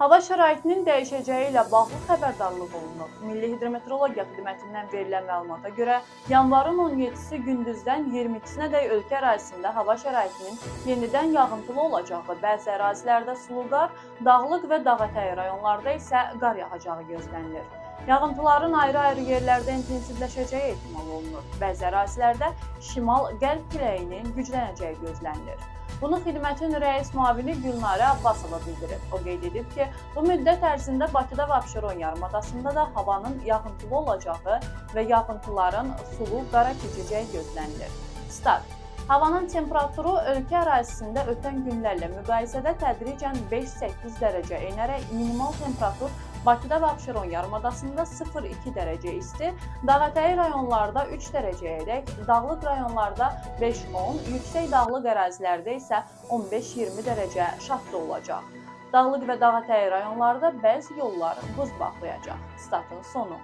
Hava şəraitinin dəyişəcəyi ilə bağlı xəbərdarlıq olunur. Milli Hidrometeorologiya Xidmətindən verilən məlumata görə, yanvarın 17-si gündüzdən 22-sinədək ölkə ərazisində hava şəraitinin yenidən yağıntılı olacağı, bəzi ərazilərdə sulu qar, dağlıq və dağətəyi rayonlarda isə qar yağacağı gözlənilir. Yağıntıların ayrı-ayrı yerlərdə intensivləşəcəyi ehtimal olunur. Bəzi ərazilərdə şimal-qərb küləyinin güclənəcəyi gözlənilir. Bunu xidmətin rəis müavini Gülnarə Abbasova bildirib. O qeyd edib ki, bu müddət ərzində Bakıda və Abşeron yarımadasında da havanın yağıntılı olacağı və yağıntıların sulu qara keçəcəyi gözlənilir. Start. Havanın temperaturu ölkə ərazisində ötən günlərlə müqayisədə tədricən 5-8 dərəcə enərək minimal temperatur Bakıda və Abşeron yarımadasında 0-2 dərəcə isti, dağətəyi rayonlarda 3 dərəcəyədək, dağlıq rayonlarda 5-10, yüksək dağlıq ərazilərdə isə 15-20 dərəcə şaxta olacaq. Dağlıq və dağətəyi rayonlarda bəzi yollar buz bağlayacaq. Statın sonu.